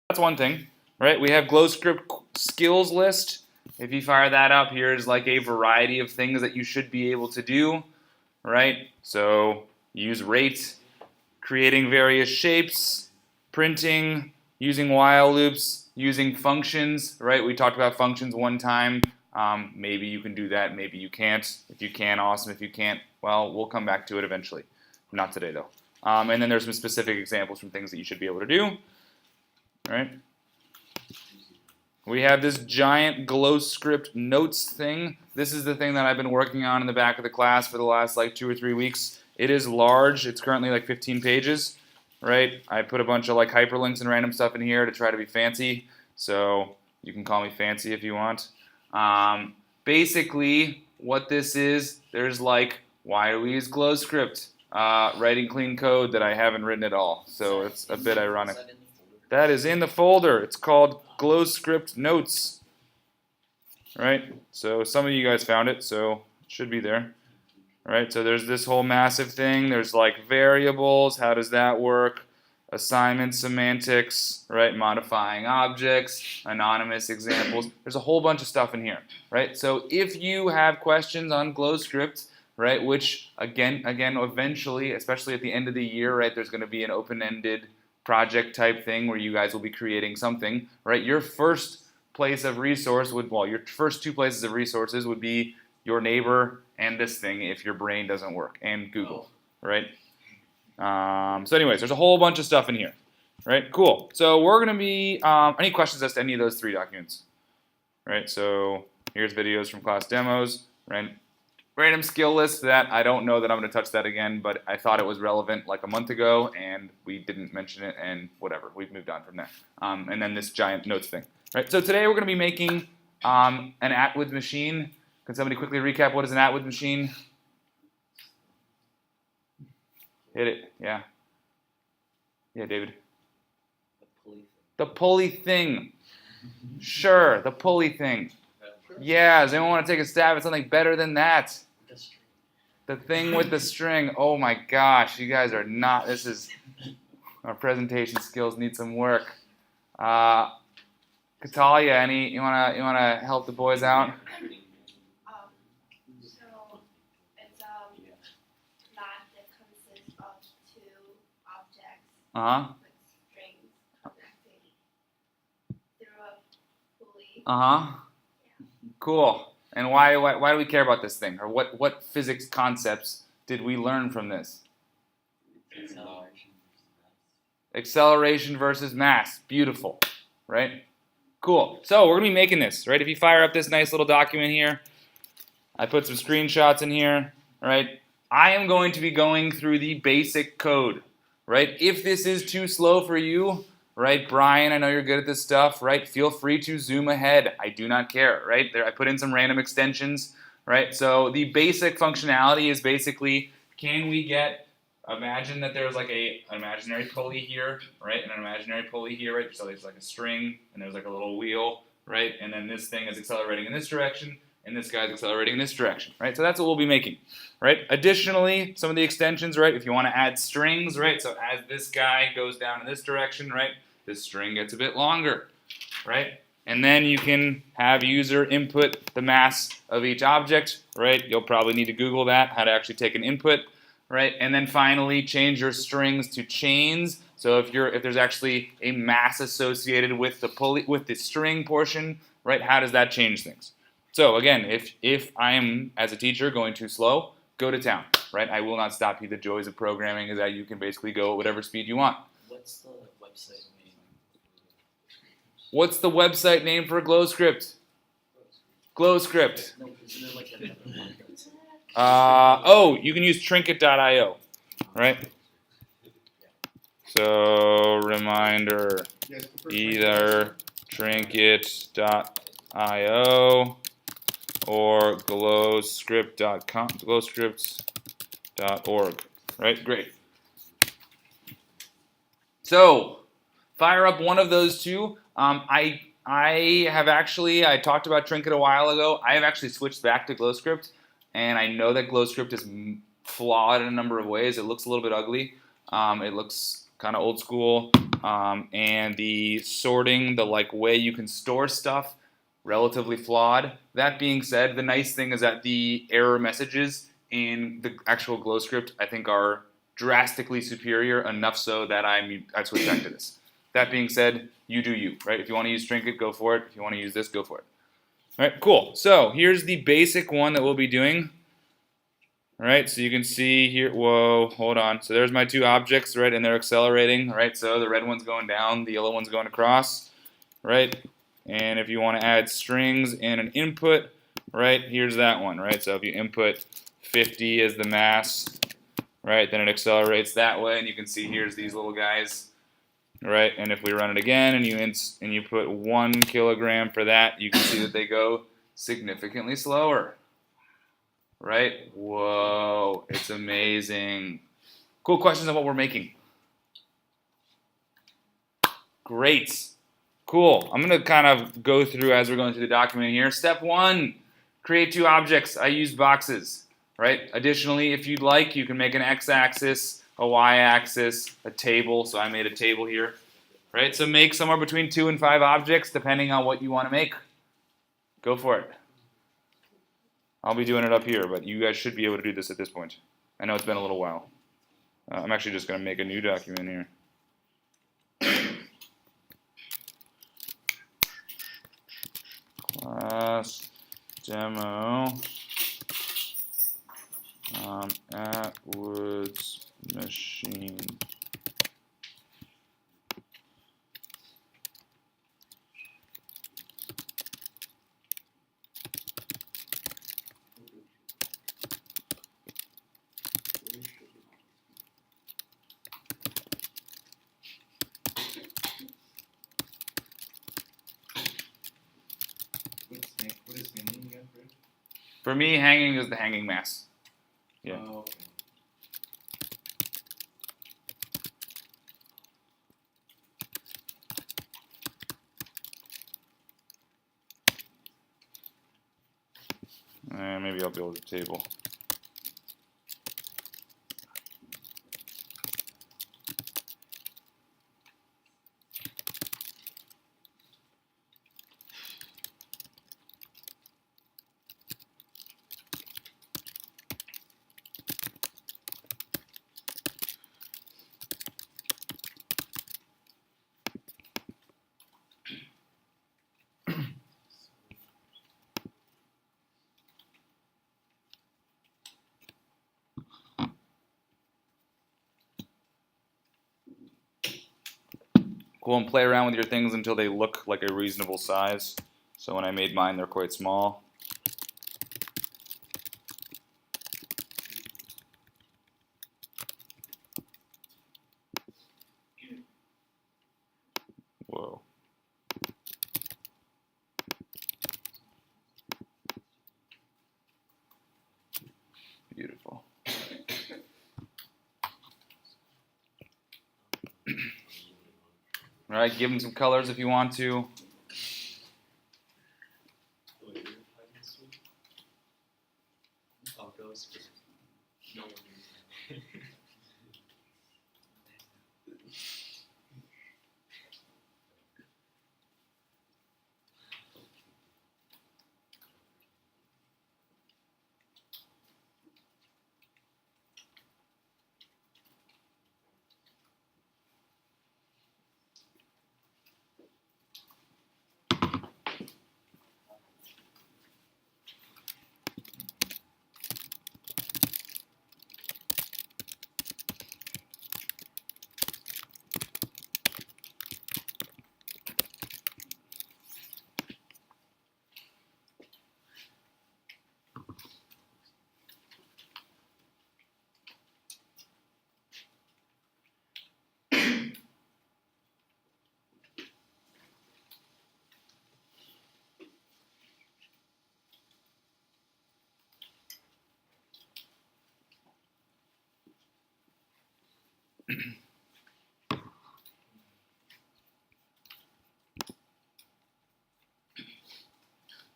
that's one thing, right? We have GlowScript skills list. If you fire that up, here's like a variety of things that you should be able to do, right? So use rate, creating various shapes, printing, using while loops, using functions, right? We talked about functions one time. Maybe you can do that, maybe you can't. If you can, awesome. If you can't, well, we'll come back to it eventually. Not today, though. And then there's some specific examples from things that you should be able to do, right? We have this giant GlowScript notes thing. This is the thing that I've been working on in the back of the class for the last like 2 or 3 weeks. It is large. It's currently like 15 pages, right? I put a bunch of like hyperlinks and random stuff in here to try to be fancy. So you can call me fancy if you want. Basically, what this is, there's like, why do we use GlowScript? Writing clean code that I haven't written at all. So it's a bit ironic. That is in the folder. It's called GlowScript Notes. Right? So some of you guys found it, so it should be there. Right? So there's this whole massive thing. There's like variables. How does that work? Assignment semantics, right? Modifying objects, anonymous examples. There's a whole bunch of stuff in here, right? So if you have questions on GlowScript, right, which again, eventually, especially at the end of the year, right, there's going to be an open-ended project type thing where you guys will be creating something, right? Your first place of resource would, well, your first 2 places of resources would be your neighbor and this thing if your brain doesn't work, and Google, right? So anyways, there's a whole bunch of stuff in here, right? Cool. So we're going to be, any questions as to any of those 3 documents, right? So here's videos from class demos, right? Random skill list that I don't know that I'm going to touch that again, but I thought it was relevant like a month ago, and we didn't mention it, and whatever. We've moved on from there. And then this giant notes thing, right? So today we're going to be making an Atwoods machine. Can somebody quickly recap what is an Atwoods machine? Hit it, yeah. Yeah, David. The pulley thing. Sure, the pulley thing. Yeah, does anyone want to take a stab at something better than that? The thing with the string. Oh my gosh, you guys are not, this is, our presentation skills need some work. Katalia, you wanna help the boys out? So it's mat that consists of 2 objects with strings connected through a pulley. Cool. And why do we care about this thing? Or what physics concepts did we learn from this? Acceleration versus mass. Beautiful. Right? Cool. So we're going to be making this, right? If you fire up this nice little document here, I put some screenshots in here, right? I am going to be going through the basic code, right? If this is too slow for you, right, Brian, I know you're good at this stuff, right? Feel free to zoom ahead. I do not care, right? There, I put in some random extensions, right? So the basic functionality is basically, can we get, imagine that there's like an imaginary pulley here, right? And an imaginary pulley here, right? So there's like a string, and there's like a little wheel, right? And then this thing is accelerating in this direction, and this guy's accelerating in this direction, right? So that's what we'll be making, right? Additionally, some of the extensions, right? If you want to add strings, right? So as this guy goes down in this direction, right? This string gets a bit longer, right? And then you can have user input the mass of each object, right? You'll probably need to Google that, how to actually take an input, right? And then finally, change your strings to chains. So if there's actually a mass associated with the pulley, with the string portion, right? How does that change things? So again, if I am, as a teacher, going too slow, go to town, right? I will not stop you. The joys of programming is that you can basically go at whatever speed you want. What's the website name? What's the website name for GlowScript? GlowScript. No, isn't it like another one? Oh, you can use trinket.io, right? So reminder, either trinket.io or glowscript.com, glowscripts.org, right? Great. So fire up one of those 2. I talked about Trinket a while ago. I have actually switched back to GlowScript, and I know that GlowScript is flawed in a number of ways. It looks a little bit ugly. It looks kind of old school. and the sorting, the way you can store stuff, relatively flawed. That being said, the nice thing is that the error messages in the actual glow script, I think, are drastically superior, enough so that I switched back to this. That being said, you do you, right? If you want to use Trinket, go for it. If you want to use this, go for it. All right, cool. So here's the basic one that we'll be doing. All right, so you can see here, whoa, hold on. So there's my two objects, right, and they're accelerating, right? So the red one's going down, the yellow one's going across, right? And if you want to add strings and an input, right, here's that one, right? So if you input 50 as the mass, right, then it accelerates that way, and you can see here's these little guys, right? And if we run it again and you put 1 kilogram for that, you can see that they go significantly slower, right? Whoa, it's amazing. Cool questions on what we're making. Great. Cool. I'm going to kind of go through as we're going through the document here. Step 1, create 2 objects. I use boxes, right? Additionally, if you'd like, you can make an x-axis, a y-axis, a table. So I made a table here, right? So make somewhere between 2 and 5 objects depending on what you want to make. Go for it. I'll be doing it up here, but you guys should be able to do this at this point. I know it's been a little while. I'm actually just going to make a new document here. Class demo Atwoods machine. What is hanging again, Fred? For me, hanging is the hanging mass. Yeah. Oh, okay. Maybe I'll build a table. Cool, and play around with your things until they look like a reasonable size. So when I made mine, they're quite small. Whoa. Beautiful. All right, give them some colors if you want to. I'll go skip. No one here.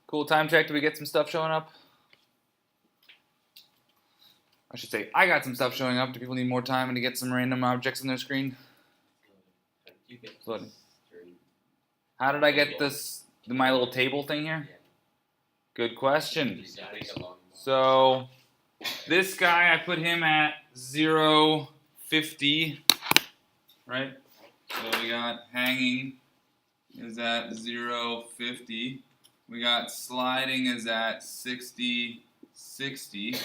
Cool, time check. Did we get some stuff showing up? I should say, I got some stuff showing up. Do people need more time to get some random objects on their screen? You So how did I get this, my little table thing here? Good question. So this guy, I put him at 0.50, right? So we got hanging is at 0.50. We got sliding is at 60, 60,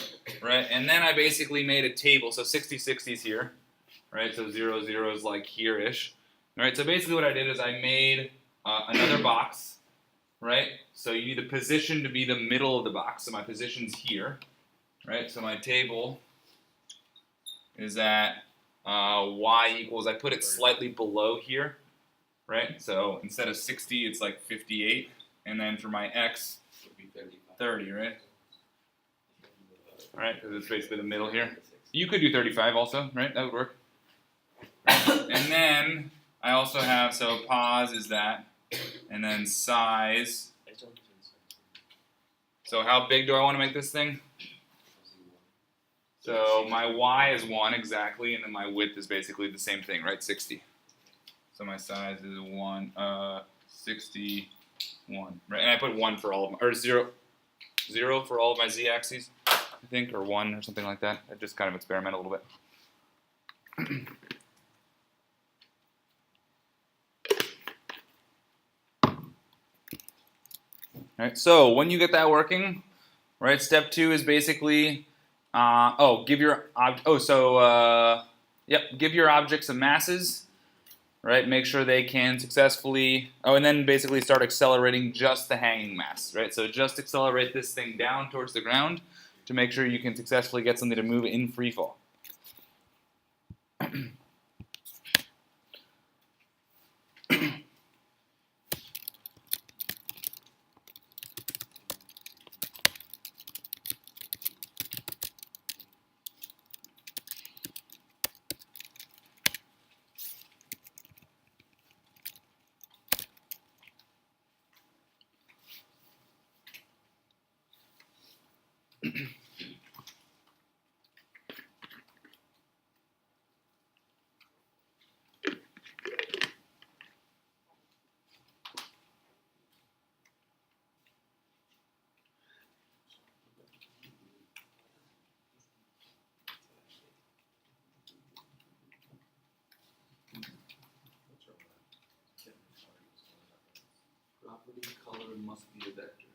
right? And then I basically made a table. So 60, 60 is here, right? So 0, 0 is like here-ish, right? So basically what I did is I made another box, right? So you need the position to be the middle of the box. So my position's here, right? So my table is at y equals, I put it slightly below here, right? So instead of 60, it's like 58. And then for my x, 30, right? Right, because it's basically the middle here. You could do 35 also, right? That would work. And then I also have, so pos is that, and then size. So how big do I want to make this thing? So my y is 1 exactly, and then my width is basically the same thing, right? 60. So my size is 61, right? And I put 1 for all of them, or 0 for all of my z-axes, I think, or 1 or something like that. I just kind of experiment a little bit. All right, so when you get that working, right, step 2 is basically, give your objects some masses, right? Make sure they can successfully, and then basically start accelerating just the hanging mass, right? So just accelerate this thing down towards the ground to make sure you can successfully get something to move in free fall. Property color must be a vector.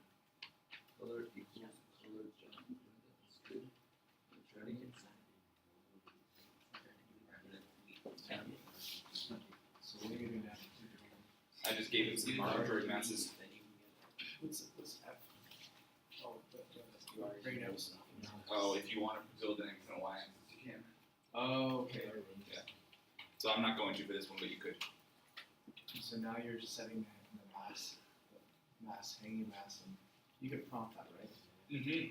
Color equals color jump. That's good. Ready? So what are you gonna have to do? I just gave it some arbitrary masses. What's F? Oh, right now. Oh, if you want to build an X and a Y axis, you can. Oh, okay. Yeah. So I'm not going to for this one, but you could. So now you're just setting the mass, hanging mass, and you could prompt that, right? Mm-hmm.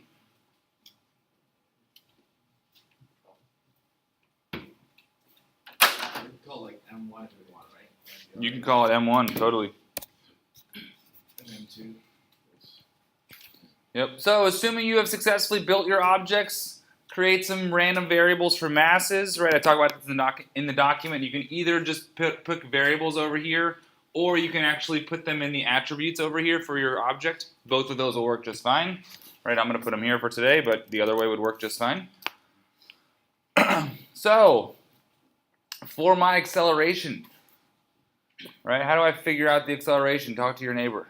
You could call like M1 if you want, right? You can call it M1, totally. And then 2. Yep. So assuming you have successfully built your objects, create some random variables for masses, right? I talk about this in the document. You can either just put variables over here, or you can actually put them in the attributes over here for your object. Both of those will work just fine, right? I'm going to put them here for today, but the other way would work just fine. So, for my acceleration, right? How do I figure out the acceleration? Talk to your neighbor.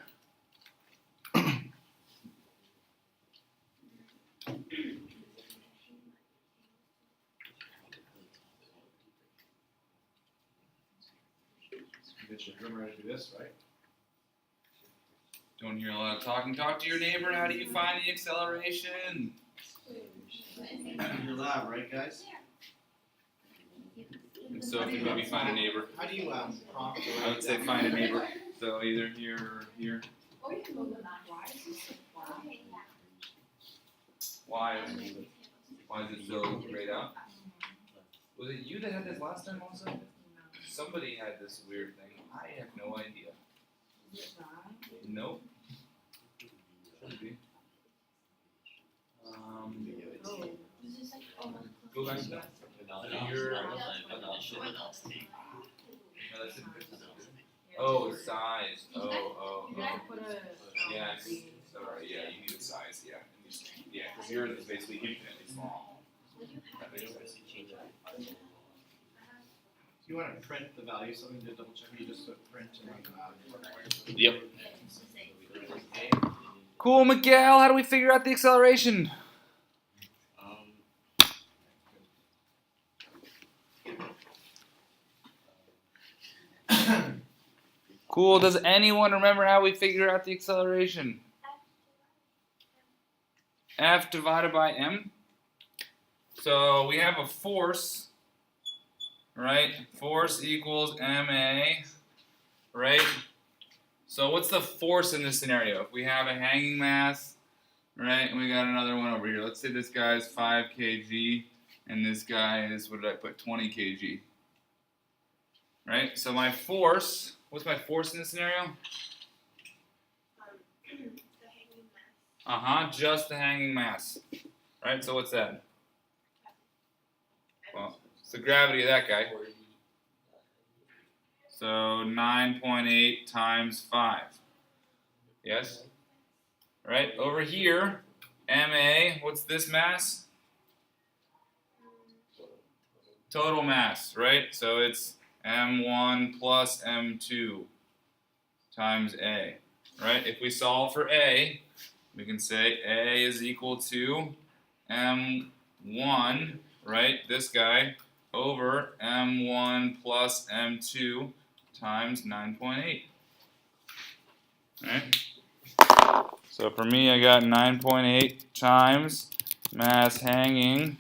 Remember how to do this, right? Don't hear a lot of talking. Talk to your neighbor. How do you find the acceleration? Your lab, right, guys? And so if you maybe find a neighbor. How do you prompt? I would say find a neighbor. So either here or here. Why is it so grayed out? Was it you that had this last time also? Somebody had this weird thing. I have no idea. Nope. Should be. Go back to that. No, that's it. Oh, size. Oh. You have to put a. Yes. Sorry. Yeah, you need a size. Yeah. Yeah, because yours is basically infinitely small. That makes sense. If you want to print the value, something to double check, you just put print and then Yep. Cool, Miguel. How do we figure out the acceleration? Cool. Does anyone remember how we figure out the acceleration? F divided by m. So we have a force, right? Force equals ma, right? So what's the force in this scenario? If we have a hanging mass, right, and we got another one over here. Let's say this guy is 5 kg, and this guy is, what did I put, 20 kg. Right? So my force, what's my force in this scenario? The hanging mass. Just the hanging mass. Right? So what's that? Well, it's the gravity of that guy. So 9.8 times 5. Yes? Right? Over here, MA, what's this mass? Total mass, right? So it's M1 plus M2 times A. Right? If we solve for A, we can say A is equal to M1, right? This guy, over M1 plus M2 times 9.8. Right? So for me, I got 9.8 times mass hanging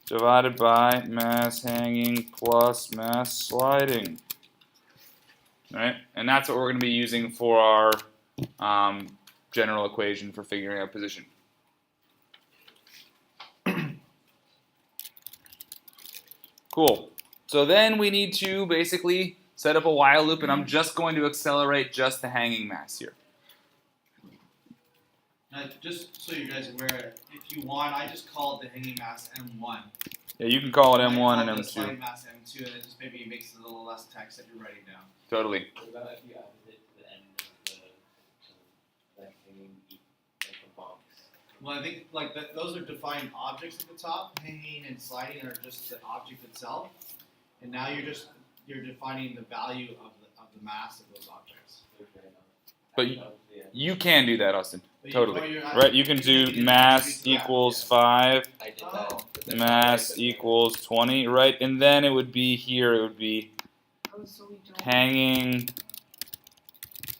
divided by mass hanging plus mass sliding. Right? And that's what we're going to be using for our general equation for figuring out position. Cool. So then we need to basically set up a while loop, and I'm just going to accelerate just the hanging mass here. just so you guys are aware, if you want, I just call it the hanging mass M1. Yeah, you can call it M1 and I call it the M2. sliding mass M2, and it just maybe makes it a little less text that you're writing down. Totally. What about if you added it to the end of the hanging like the box? Well, I think like those are defined objects at the top. Hanging and sliding are just the object itself, and now you're defining the value of the mass of those objects. But you can do that, Austin. But Totally. Right? You can do mass equals 5, I did that. But then mass I- equals 20, right? And then it would be here, it would be Oh, so we don't. hanging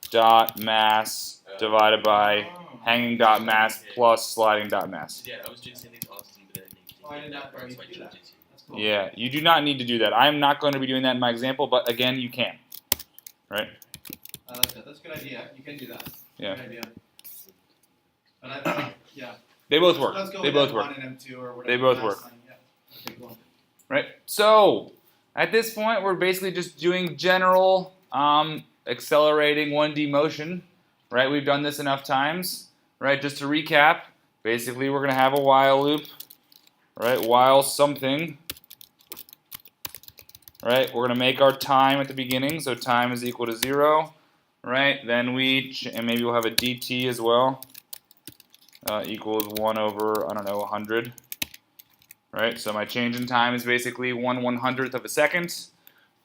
dot mass divided by hanging dot mass plus sliding dot mass. Yeah, I was doing something to Austin, but I did not so I do changed that. it to That's cool. Yeah, you do not need to do that. I'm not going to be doing that in my example, but again, you can. Right? I like that. That's a good idea. You can do that. Yeah. Good idea. But I think, yeah. They both work. Let's go They with both M1 work. and M2 or whatever. They both mass work. sign. Yeah. Okay, cool. Right? So, at this point, we're basically just doing general accelerating 1D motion. Right? We've done this enough times. Right? Just to recap, basically we're going to have a while loop. Right? While something. Right? We're going to make our time at the beginning. So time is equal to 0. Right? Then and maybe we'll have a dt as well. Equals 1 over, I don't know, 100. Right? So my change in time is basically 1/100th of a second.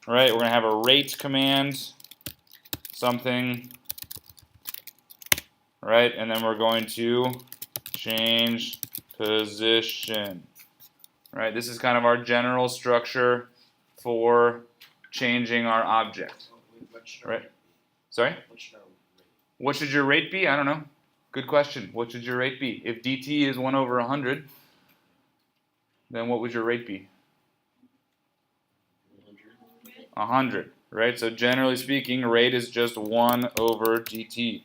Right? We're going to have a rate command, something. Right? And then we're going to change position. Right? This is kind of our general structure for changing our object. Right? Sorry? What should your rate be? I don't know. Good question. What should your rate be? If dt is 1 over 100, then what would your rate be? 100, right? So generally speaking, rate is just 1 over dt.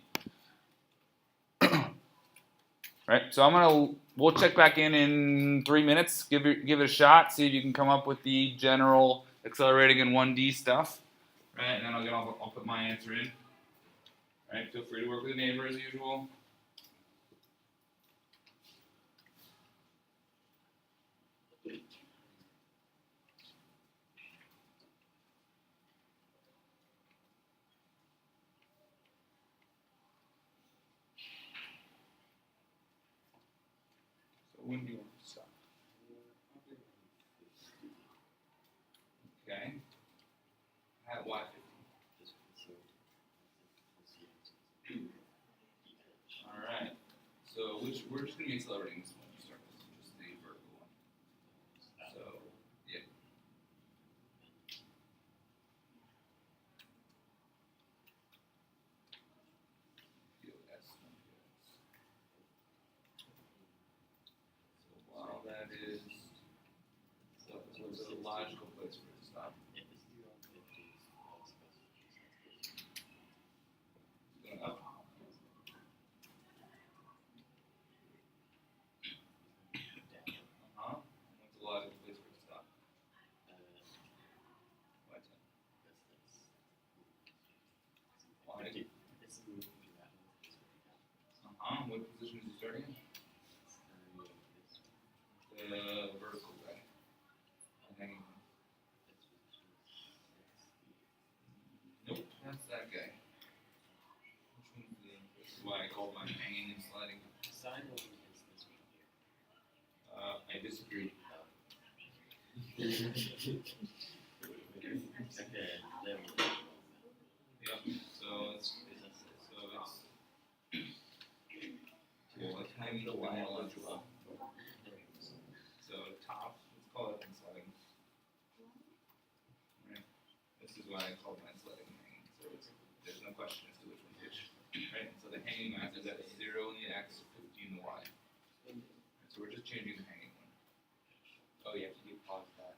Right? So we'll check back in 3 minutes. Give it a shot. See if you can come up with the general accelerating in 1D stuff. Right? And then I'll put my answer in. Right? Feel free to work with a neighbor as usual. When do you want to stop? Okay. At what? All right. So we're just gonna be accelerating this one to start with, just the vertical one. So yeah. Feel S. So while that is, so it's a logical place for it to stop. Going up. What's a logical place for it to stop? Why 10? Why? What position is he starting in? The vertical guy. Hanging. Nope, that's that guy. Which one's this is why I called mine hanging and sliding. I disagree. Yep. So it's well, it's hanging the line logical. So top, let's call it sliding. Right. This is why I called mine sliding and hanging. So there's no question as to which one's which. Right. So the hanging mass is at 0 in the x, 50 in the y. Right, so we're just changing the hanging one. Oh, you have to do pause that.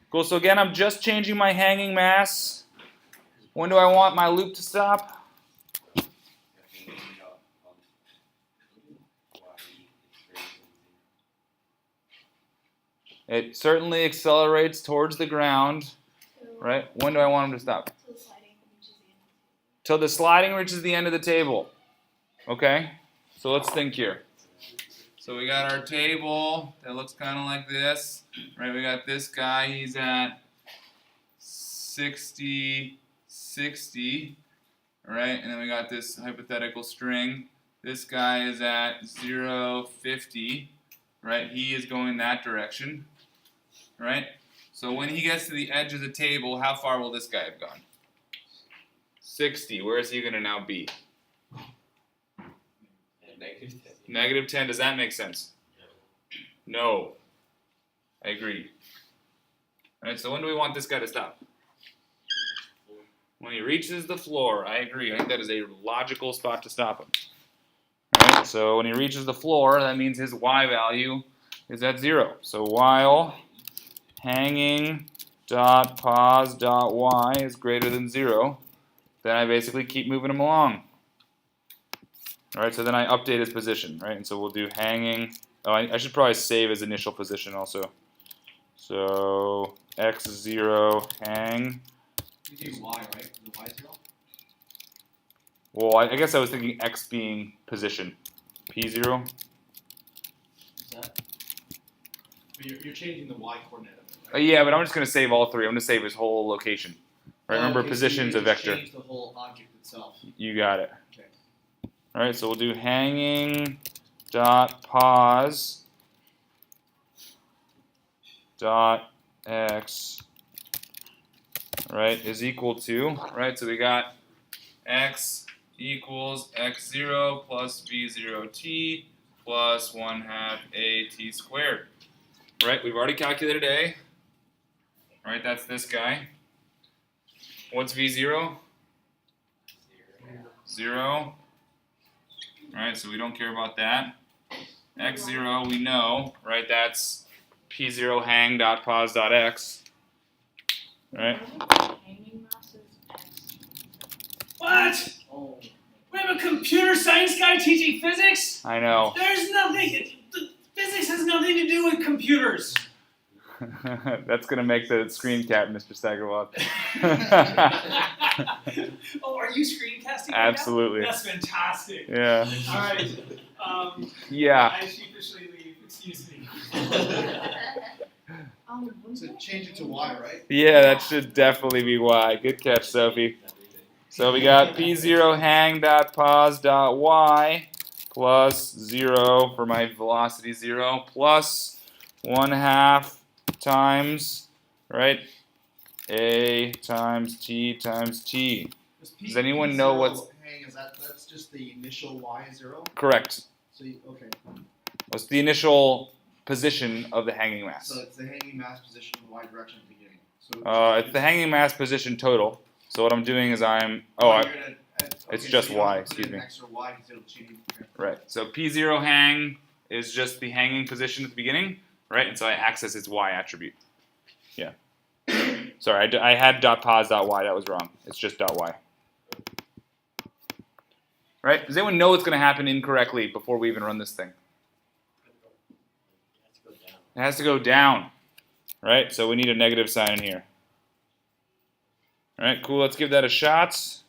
Cool, so again, I'm just changing my hanging mass. When do I want my loop to stop? It certainly accelerates towards the ground, right? When do I want him to stop? Till the sliding reaches the end of the table. Okay, so let's think here. So we got our table that looks kind of like this, right? We got this guy, he's at 60, 60, right? And then we got this hypothetical string. This guy is at 0, 50, right? He is going that direction, right? So when he gets to the edge of the table, how far will this guy have gone? 60. Where is he going to now be? Negative 10. Does that make sense? No. I agree. Alright, so when do we want this guy to stop? When he reaches the floor. I agree. I think that is a logical spot to stop him. Alright, so when he reaches the floor, that means his y value is at 0. So while hanging dot pos dot y is greater than 0, then I basically keep moving him along. Alright, so then I update his position, right? And so we'll do hanging. Oh, I should probably save his initial position also. So x0 hang. You do y, right? The y 0? Well, I guess I was thinking x being position. P0. Is that? But you're changing the y coordinate of it, right? Yeah, but I'm just going to save all three. I'm going to save his whole location. Right? Remember, Okay, position's so a you just vector. change the whole object itself. You got it. Okay. Alright, so we'll do hanging dot pos dot x, right, is equal to, right, so we got x equals x0 plus v0t plus 1/2 at squared. Right, we've already calculated a. Right, that's this guy. What's v0? 0. Alright, so we don't care about that. x0 we know, right, that's p0 hang dot pos dot x. Right? What? Oh. We have a computer science guy teaching physics? I know. There's nothing. Physics has nothing to do with computers. That's gonna make the screen cap, Mr. Steigerwald. Oh, are you screencasting right Absolutely. now? That's fantastic. Yeah. All right. Yeah. I sheepishly leave. Excuse me. So change it to y, right? Yeah, that should definitely be y. Good catch, Sophie. So we got p0 hang dot pos dot y plus 0 for my velocity 0 plus 1/2 times, right, a times t times t. Does anyone know what's hang? That's just the initial y0? correct? So okay. What's the initial position of the hanging mass? So it's the hanging mass position in the y direction at the beginning. So It's the hanging mass position total. So what I'm doing is it's just y, excuse me. X or y because it'll change. Okay. Right. So P0 hang is just the hanging position at the beginning, right? And so I access its y attribute. Yeah. Sorry, I had dot pos dot y. That was wrong. It's just dot y. Right? Does anyone know what's going to happen incorrectly before we even run this thing? It has to go down. Right? So we need a negative sign in here. All right, cool. Let's give that a shot.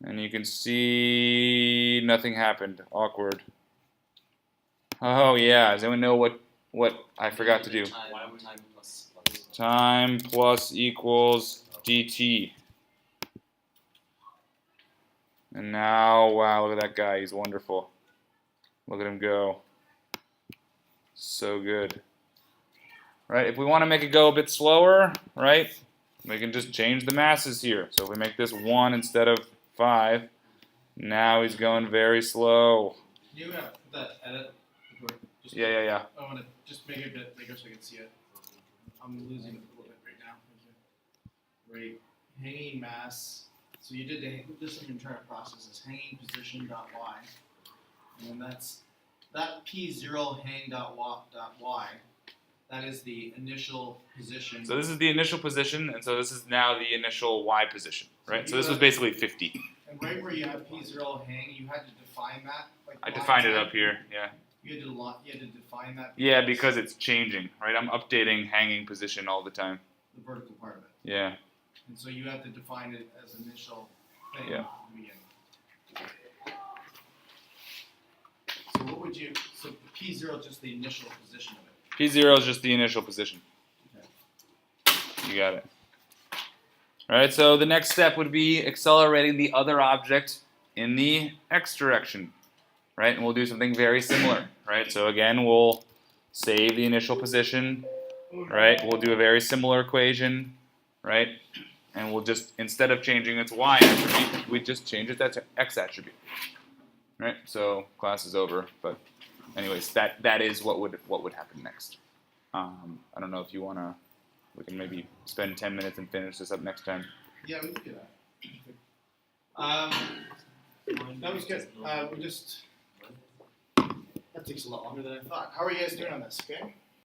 And you can see nothing happened. Awkward. Oh yeah. Does anyone know what I forgot to do? Time plus equals dt. And now, wow, look at that guy. He's wonderful. Look at him go. So good. Right? If we want to make it go a bit slower, right, we can just change the masses here. So if we make this 1 instead of 5, now he's going very slow. You put that edit. Just, Yeah. I want to just make it a bit bigger so I can see it. I'm losing it a little bit right now. Right, hanging mass. So you did this in your internal process is hanging position dot y, and then that p0 hang dot y. That is the initial position. So this is the initial position, and so this is now the initial y position, right? So this was basically 50. And right where you have p0 hang, you had to define that. Like I defined it up here, yeah. You had to define that. Yeah, because it's changing, right? I'm updating hanging position all the time. The vertical part of it. Yeah. And so you have to define it as initial thing Yeah. at the beginning. So what would you? So p0 is just the initial position of it. P0 is just the initial position. Okay. You got it. All right, so the next step would be accelerating the other object in the x direction, right? And we'll do something very similar, right? So again, we'll save the initial position, right? We'll do a very similar equation, right? And we'll just, instead of changing its y attribute, we just change it to x attribute, right? So class is over, but anyways, that is what would happen next. I don't know if you wanna. We can maybe spend 10 minutes and finish this up next time. Yeah, we can do that. That was good. That takes a lot longer than I thought. How are you guys doing on this? Okay.